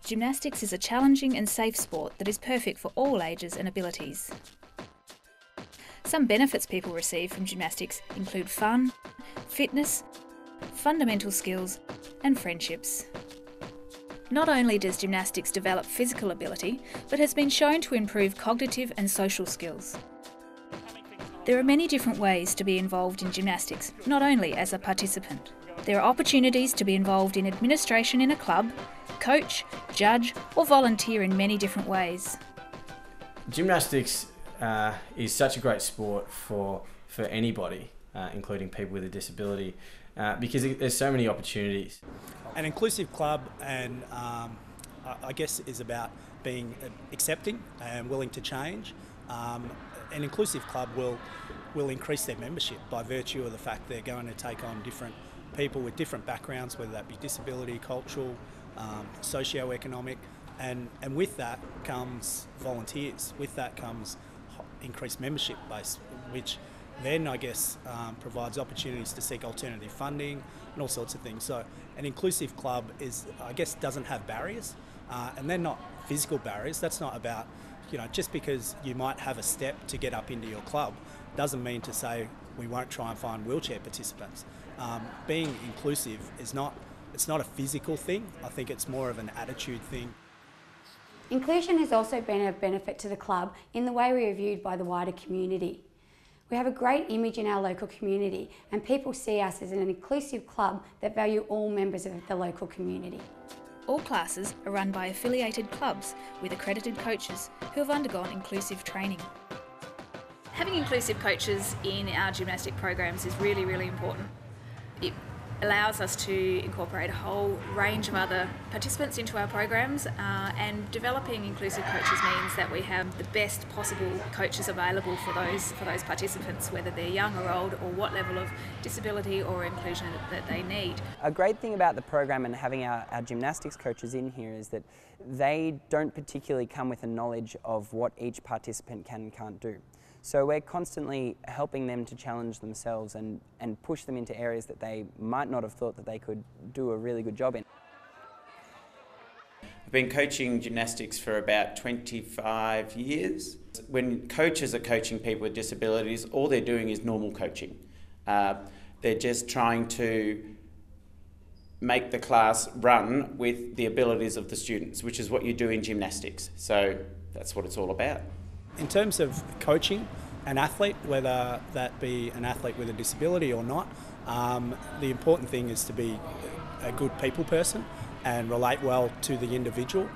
Gymnastics is a challenging and safe sport that is perfect for all ages and abilities. Some benefits people receive from gymnastics include fun, fitness, fundamental skills, and friendships. Not only does gymnastics develop physical ability, but has been shown to improve cognitive and social skills. There are many different ways to be involved in gymnastics, not only as a participant. There are opportunities to be involved in administration in a club, coach, judge, or volunteer in many different ways. Gymnastics is such a great sport for anybody, including people with a disability, because there's so many opportunities. An inclusive club and I guess is about being accepting and willing to change. An inclusive club will increase their membership by virtue of the fact they're going to take on different people with different backgrounds, whether that be disability, cultural, socio-economic, and with that comes volunteers. With that comes increased membership base, which then I guess provides opportunities to seek alternative funding and all sorts of things. So an inclusive club doesn't have barriers, and they're not physical barriers. That's not about, just because you might have a step to get up into your club doesn't mean to say we won't try and find wheelchair participants. Being inclusive it's not a physical thing. I think it's more of an attitude thing. Inclusion has also been a benefit to the club in the way we are viewed by the wider community. We have a great image in our local community and people see us as an inclusive club that value all members of the local community. All classes are run by affiliated clubs with accredited coaches who have undergone inclusive training. Having inclusive coaches in our gymnastic programs is really, really important. It allows us to incorporate a whole range of other participants into our programs, and developing inclusive coaches means that we have the best possible coaches available for those participants, whether they're young or old, or what level of disability or inclusion that they need. A great thing about the program and having our gymnastics coaches in here is that they don't particularly come with a knowledge of what each participant can and can't do. So we're constantly helping them to challenge themselves and push them into areas that they might not have thought that they could do a really good job in. I've been coaching gymnastics for about 25 years. When coaches are coaching people with disabilities, all they're doing is normal coaching. They're just trying to make the class run with the abilities of the students, which is what you do in gymnastics. So that's what it's all about. In terms of coaching an athlete, whether that be an athlete with a disability or not, the important thing is to be a good people person and relate well to the individual.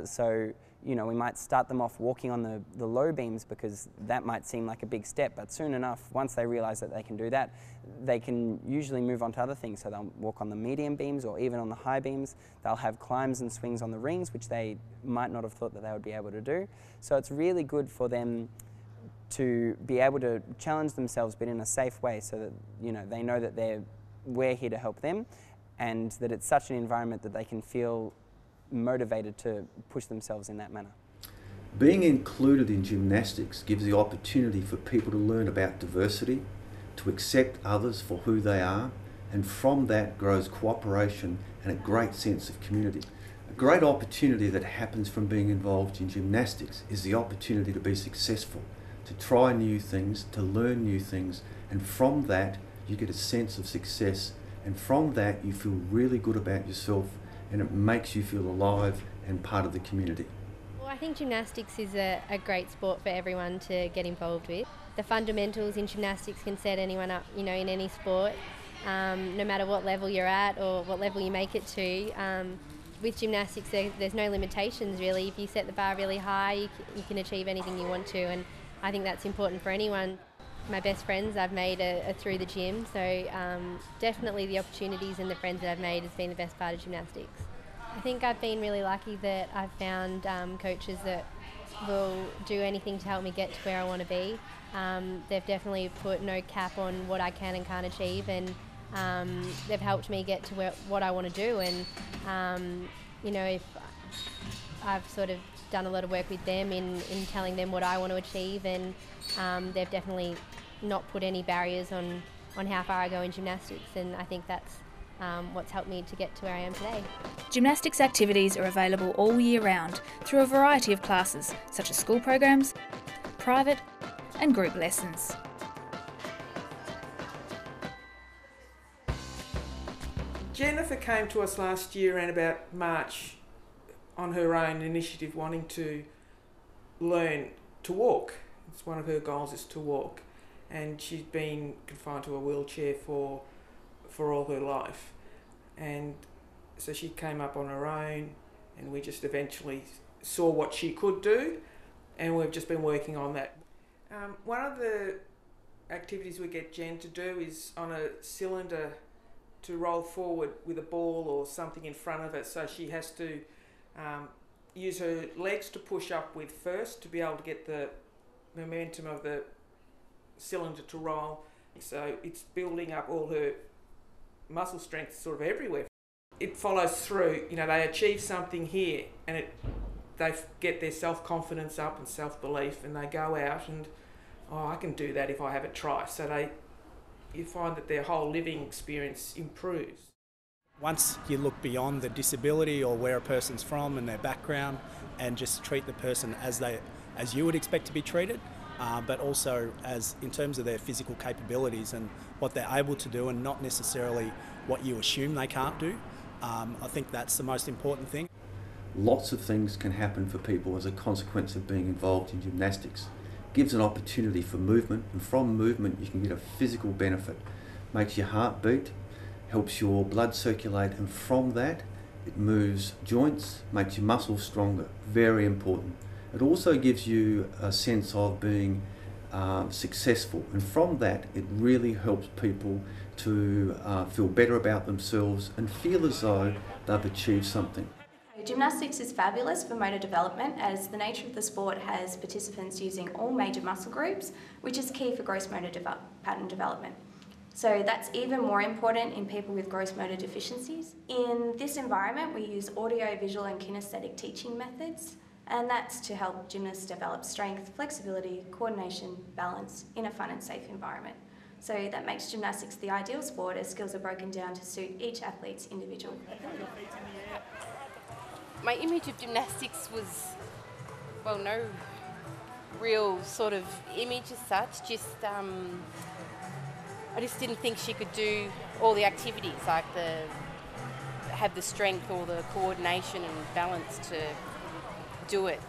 So we might start them off walking on the low beams because that might seem like a big step, but soon enough, once they realise that they can do that, they can usually move on to other things. So they'll walk on the medium beams or even on the high beams. They'll have climbs and swings on the rings, which they might not have thought that they would be able to do. So it's really good for them to be able to challenge themselves, but in a safe way, so that they know that we're here to help them, and that it's such an environment that they can feel motivated to push themselves in that manner. Being included in gymnastics gives the opportunity for people to learn about diversity, to accept others for who they are, and from that grows cooperation and a great sense of community. A great opportunity that happens from being involved in gymnastics is the opportunity to be successful, to try new things, to learn new things, and from that you get a sense of success, and from that you feel really good about yourself, and it makes you feel alive and part of the community. Well, I think gymnastics is a great sport for everyone to get involved with. The fundamentals in gymnastics can set anyone up, in any sport, no matter what level you're at or what level you make it to. With gymnastics, there's no limitations really. If you set the bar really high, you can achieve anything you want to, and I think that's important for anyone. My best friends I've made are through the gym, so definitely the opportunities and the friends that I've made has been the best part of gymnastics. I think I've been really lucky that I've found coaches that will do anything to help me get to where I want to be. They've definitely put no cap on what I can and can't achieve, and they've helped me get to what I want to do, and if I've sort of done a lot of work with them in telling them what I want to achieve, and they've definitely not put any barriers on how far I go in gymnastics, and I think that's what's helped me to get to where I am today. Gymnastics activities are available all year round through a variety of classes, such as school programs, private and group lessons. Jennifer came to us last year around about March on her own initiative, wanting to learn to walk. It's one of her goals is to walk, and she's been confined to a wheelchair for all her life. And so she came up on her own, and we just eventually saw what she could do, and we've just been working on that. One of the activities we get Jen to do is on a cylinder to roll forward with a ball or something in front of it, so she has to use her legs to push up with first to be able to get the momentum of the cylinder to roll. So it's building up all her muscle strength sort of everywhere. It follows through, they achieve something here, and they get their self-confidence up and self-belief, and they go out and, I can do that if I have a try. So you find that their whole living experience improves. Once you look beyond the disability or where a person's from and their background, and just treat the person as you would expect to be treated, but also as in terms of their physical capabilities and what they're able to do, and not necessarily what you assume they can't do. I think that's the most important thing. Lots of things can happen for people as a consequence of being involved in gymnastics. It gives an opportunity for movement, and from movement you can get a physical benefit. Makes your heart beat, helps your blood circulate, and from that it moves joints, makes your muscles stronger. Very important. It also gives you a sense of being successful, and from that it really helps people to feel better about themselves and feel as though they've achieved something. Gymnastics is fabulous for motor development, as the nature of the sport has participants using all major muscle groups, which is key for gross motor pattern development. So that's even more important in people with gross motor deficiencies. In this environment, we use audio, visual and kinesthetic teaching methods, and that's to help gymnasts develop strength, flexibility, coordination, balance in a fun and safe environment. So that makes gymnastics the ideal sport, as skills are broken down to suit each athlete's individual ability. My image of gymnastics was, well, no real sort of image as such, I just didn't think she could do all the activities, like have the strength or the coordination and balance to do it.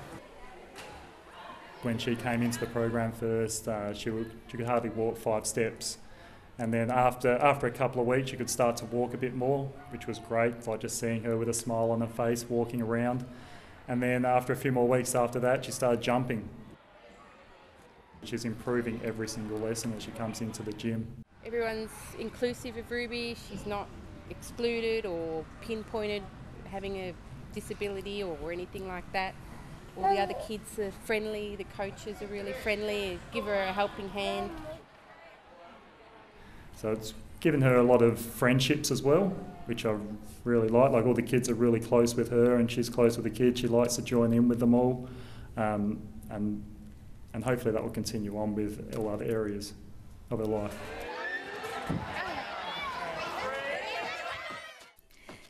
When she came into the program first, she could hardly walk 5 steps. And then after a couple of weeks, she could start to walk a bit more, which was great, like just seeing her with a smile on her face, walking around. And then after a few more weeks after that, she started jumping. She's improving every single lesson as she comes into the gym. Everyone's inclusive of Ruby. She's not excluded or pinpointed having a disability or anything like that. All the other kids are friendly, the coaches are really friendly, give her a helping hand. So it's given her a lot of friendships as well, which I really like. Like, all the kids are really close with her, and she's close with the kids. She likes to join in with them all, and hopefully that will continue on with all other areas of her life.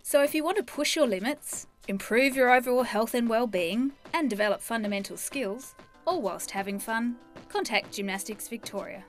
So if you want to push your limits, improve your overall health and well-being, and develop fundamental skills, all whilst having fun, contact Gymnastics Victoria.